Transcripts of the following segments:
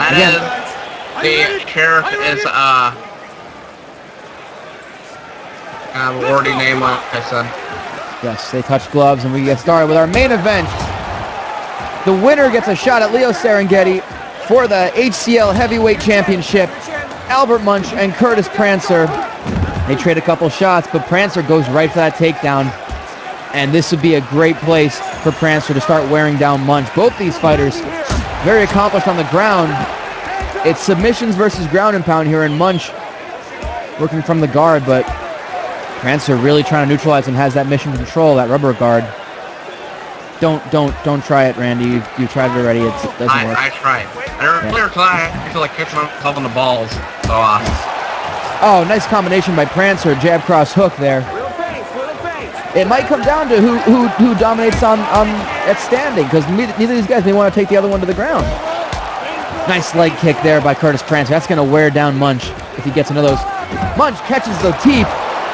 The sheriff is awarding name like I said. Yes, they touch gloves, and we get started with our main event. The winner gets a shot at Leo Serengeti for the HCL Heavyweight Championship. Albert Munch and Curtis Prancer. They trade a couple shots, but Prancer goes right for that takedown. And this would be a great place for Prancer to start wearing down Munch. Both these fighters very accomplished on the ground. It's submissions versus ground and pound here, and Munch working from the guard, but Prancer really trying to neutralize him, has that mission control, that rubber guard. Don't try it, Randy. You tried it already. It doesn't work. I tried. Earlier tonight, I feel like kicking myself in the balls. So, oh, nice combination by Prancer. Jab cross hook there. It might come down to who dominates on at standing, because neither of these guys may want to take the other one to the ground. Nice leg kick there by Curtis Prancer. That's going to wear down Munch if he gets another of those. Munch catches the teeth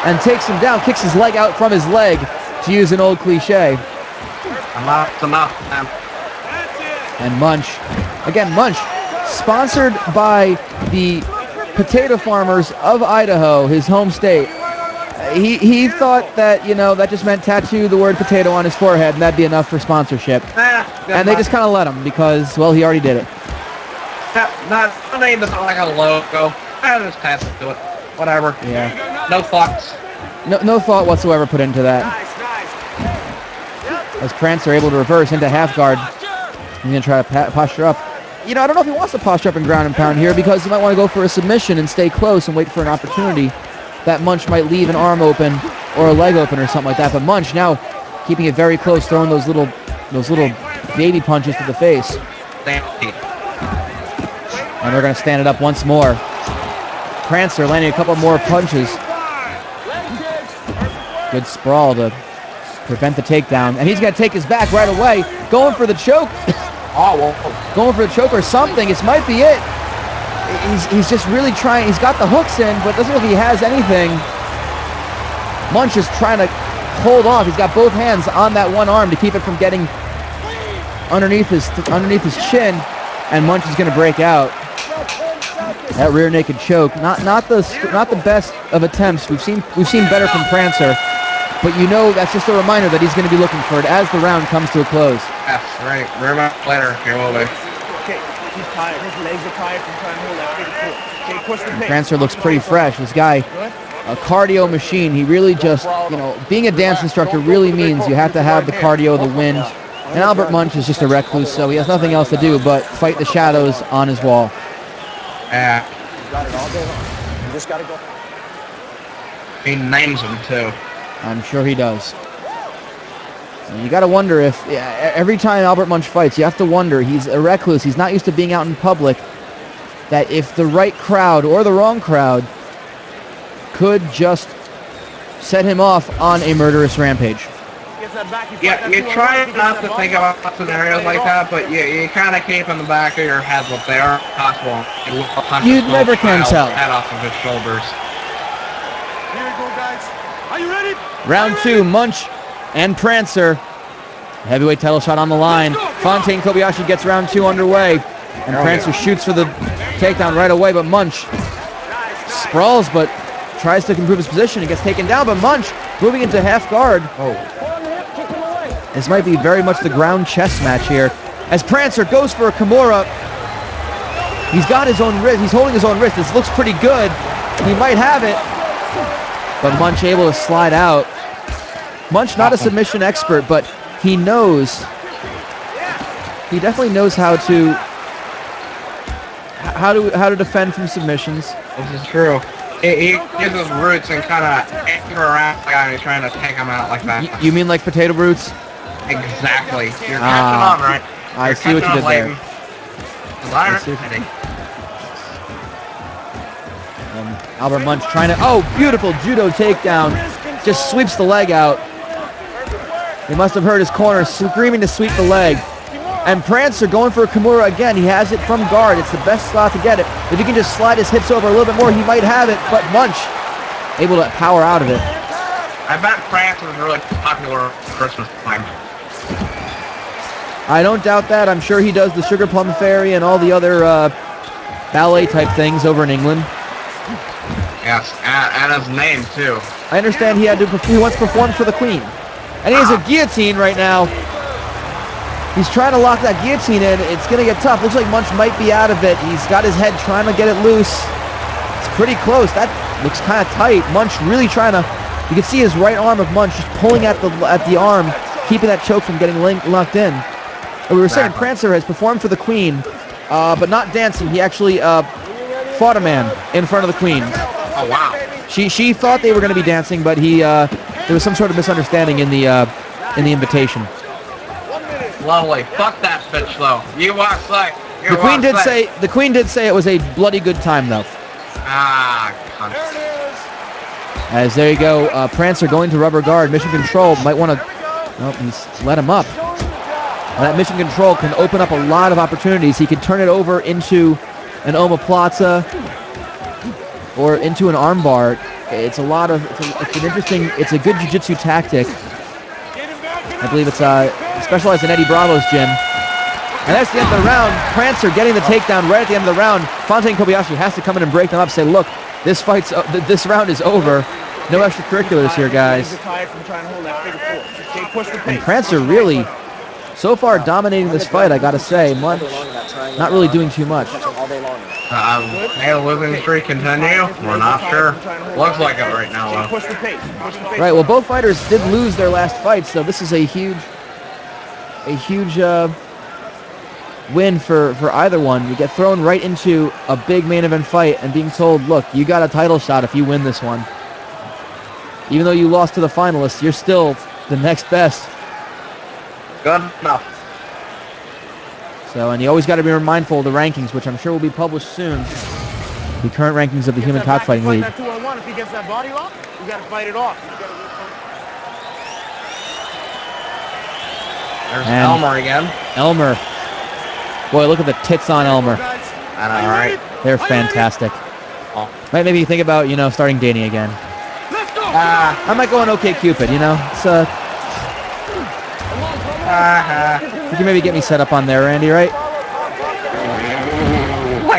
and takes him down, kicks his leg out from his leg, to use an old cliche. Enough, man. And Munch, again, Munch, sponsored by the potato farmers of Idaho, his home state. He thought that, you know, that just meant tattoo the word potato on his forehead, and that'd be enough for sponsorship. And they just kind of let him because, well, he already did it. The name doesn't like a logo. I just pass it to it. Whatever. Yeah. No thoughts. No thought whatsoever put into that. As Prancer able to reverse into half guard. He's going to try to posture up. You know, I don't know if he wants to posture up and ground and pound here, because he might want to go for a submission and stay close and wait for an opportunity. That Munch might leave an arm open or a leg open or something like that. But Munch now keeping it very close, throwing those little baby punches to the face. And they're going to stand it up once more. Prancer landing a couple more punches. Good sprawl to prevent the takedown. And he's going to take his back right away. Going for the choke. Going for the choke or something. This might be it. He's just really trying. He's got the hooks in, but doesn't know if he has anything. Munch is trying to hold off. He's got both hands on that one arm to keep it from getting underneath his chin. And Munch is going to break out. That rear naked choke, not the best of attempts. We've seen better from Prancer, but you know that's just a reminder that he's going to be looking for it as the round comes to a close. That's right. Very much later, here will be. Okay, he's tired. His legs are tired from trying to hold that big foot. Okay, push the pace. Prancer looks pretty fresh. This guy, a cardio machine. He really just, you know, being a dance instructor really means you have to have the cardio, the wind. And Albert Munch is just a recluse, so he has nothing else to do but fight the shadows on his wall. Yeah. You got it all day long. You just got to go. He names them too. I'm sure he does. You got to wonder if, every time Albert Munch fights, you have to wonder, he's a recluse, he's not used to being out in public, that if the right crowd or the wrong crowd could just set him off on a murderous rampage. Yeah, you try not to think about scenarios like that, but you kind of keep in the back of your head what they are possible. You never can tell. Head off of his shoulders. Here we go, guys. Are you ready? Round two, Munch and Prancer. Heavyweight title shot on the line. Fontaine Kobayashi gets round two underway. And Prancer shoots for the takedown right away, but Munch sprawls, but tries to improve his position. He gets taken down, but Munch moving into half guard. This might be very much the ground chess match here. As Prancer goes for a Kimura. He's got his own wrist. He's holding his own wrist. This looks pretty good. He might have it. But Munch able to slide out. Munch not a submission expert, but he knows. He definitely knows how to defend from submissions. This is true. He gives his roots and kind of anchor around the guy and he's trying to take him out like that. You mean like potato roots? Exactly. You're catching on, right? I see what you did there. Albert Munch trying to, beautiful judo takedown. Just sweeps the leg out. He must have heard his corner screaming to sweep the leg. And Prancer going for a Kimura again. He has it from guard. It's the best spot to get it. If he can just slide his hips over a little bit more, he might have it. But Munch able to power out of it. I bet Prancer was really popular at Christmas time. I don't doubt that. I'm sure he does the Sugar Plum Fairy and all the other ballet-type things over in England. Yes, and his name, too. I understand he once performed for the Queen. And he has a guillotine right now. He's trying to lock that guillotine in. It's going to get tough. Looks like Munch might be out of it. He's got his head trying to get it loose. It's pretty close. That looks kind of tight. Munch really trying to... You can see his right arm of Munch just pulling at the arm, keeping that choke from getting locked in. And we were saying Prancer has performed for the Queen, but not dancing. He actually fought a man in front of the Queen. Oh, wow. She thought they were going to be dancing, but there was some sort of misunderstanding in the invitation. Lovely. Fuck that bitch, though. You walk like... The Queen did say it was a bloody good time, though. Ah, cunt. As there you go, Prancer going to rubber guard. Mission Control might want to... Nope, he's let him up. And that Mission Control can open up a lot of opportunities. He can turn it over into an omoplata or into an armbar. It's a lot of... It's an interesting... It's a good jiu-jitsu tactic. I believe it's specialized in Eddie Bravo's gym. And that's the end of the round. Prancer getting the takedown right at the end of the round. Fontaine Kobayashi has to come in and break them up, say, look, this round is over. No extracurriculars here, guys. And Prancer really, so far, dominating this fight, I gotta say. Munch not really doing too much. May the losing streak continue? We're not sure. Looks like it right now, though. Right, well, both fighters did lose their last fight, so this is a huge win for either one. You get thrown right into a big main event fight and being told, look, you got a title shot if you win this one. Even though you lost to the finalists, you're still the next best. Good enough. So, and you always got to be mindful of the rankings, which I'm sure will be published soon. The current rankings of the Human Cockfighting League. If he gets that body lock, you got to fight it off. There's Elmer again. Elmer. Boy, look at the tits on Elmer. I know, right? They're fantastic. Might maybe think about, starting dating again. I might go on OkCupid, It's you can maybe get me set up on there, Randy, right?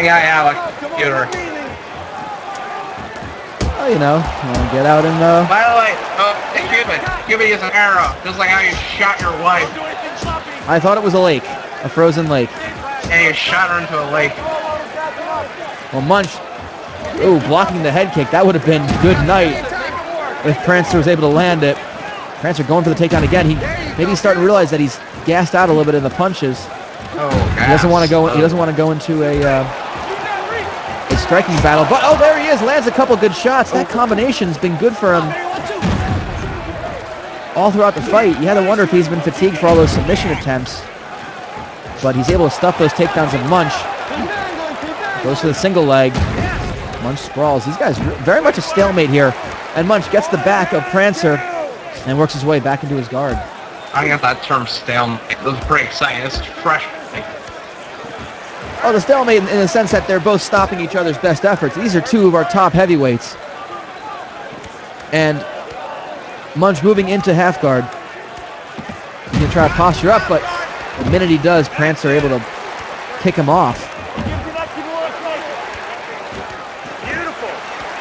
Yeah, computer. Oh, you want to get out and... By the way, Cupid is an arrow, just like how you shot your wife. I thought it was a lake, a frozen lake. And you shot her into a lake. Well, Munch, blocking the head kick. That would have been good night if Prancer was able to land it. Prancer going for the takedown again. Maybe he's starting to realize that he's gassed out a little bit in the punches. Oh, he doesn't want to go. He doesn't want to go into a striking battle. But there he is. Lands a couple good shots. That combination's been good for him all throughout the fight. You had to wonder if he's been fatigued for all those submission attempts. But he's able to stuff those takedowns of Munch. Goes for the single leg. Munch sprawls. These guys very much a stalemate here. And Munch gets the back of Prancer and works his way back into his guard. I got that term stalemate. It was pretty exciting. It's fresh. Oh, the stalemate in the sense that they're both stopping each other's best efforts. These are two of our top heavyweights. And Munch moving into half guard. He's going to try to posture up, but the minute he does, Prancer able to kick him off.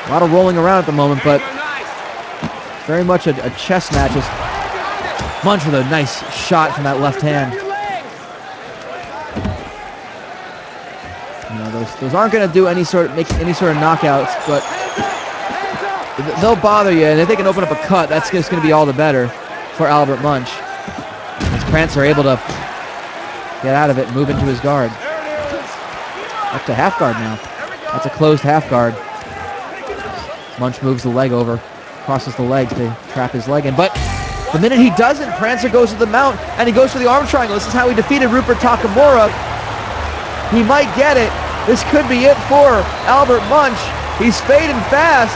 A lot of rolling around at the moment, but very much a chess match. Munch with a nice shot from that left hand. Those aren't going to do make any sort of knockouts, but they'll bother you, and if they can open up a cut, that's just going to be all the better for Albert Munch. As Prancer able to get out of it and move into his guard. Up to half guard now. That's a closed half guard. Munch moves the leg over, crosses the leg to trap his leg in. But the minute he doesn't, Prancer goes to the mount, and he goes for the arm triangle. This is how he defeated Rupert Takamura. He might get it. This could be it for Albert Munch. He's fading fast.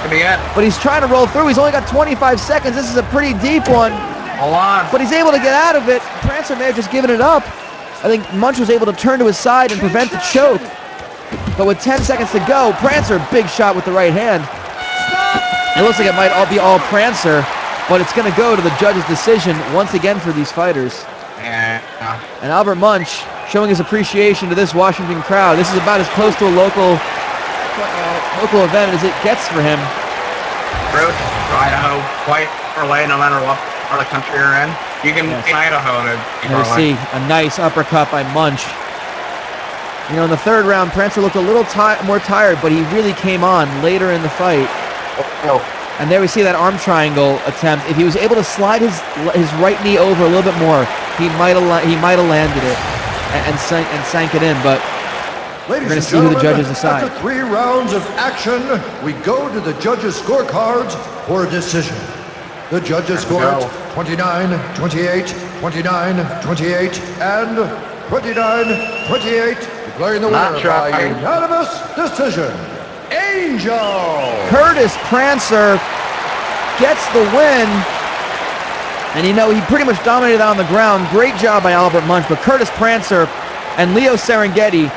Could be it. But he's trying to roll through. He's only got 25 seconds. This is a pretty deep one. Hold on. But he's able to get out of it. Prancer may have just given it up. I think Munch was able to turn to his side and prevent the choke. But with 10 seconds to go, Prancer, big shot with the right hand. It looks like it might all be all Prancer, but it's going to go to the judge's decision once again for these fighters. Yeah. And Albert Munch showing his appreciation to this Washington crowd. This is about as close to a local event as it gets for him. Road to Idaho, quite relay no matter what part of the country you're in. You can in Idaho to see a nice uppercut by Munch. You know, in the third round, Prancer looked a little more tired, but he really came on later in the fight. And there we see that arm triangle attempt. If he was able to slide his right knee over a little bit more, he might have landed it and sank it in. But we're going to see who the judges decide. After 3 rounds of action, we go to the judges' scorecards for a decision. The judges scored 29-28, 29-28, and 29-28, declaring the winner by unanimous decision, Angel! Curtis Prancer gets the win. And you know, he pretty much dominated on the ground. Great job by Albert Munch, but Curtis Prancer and Leo Serengeti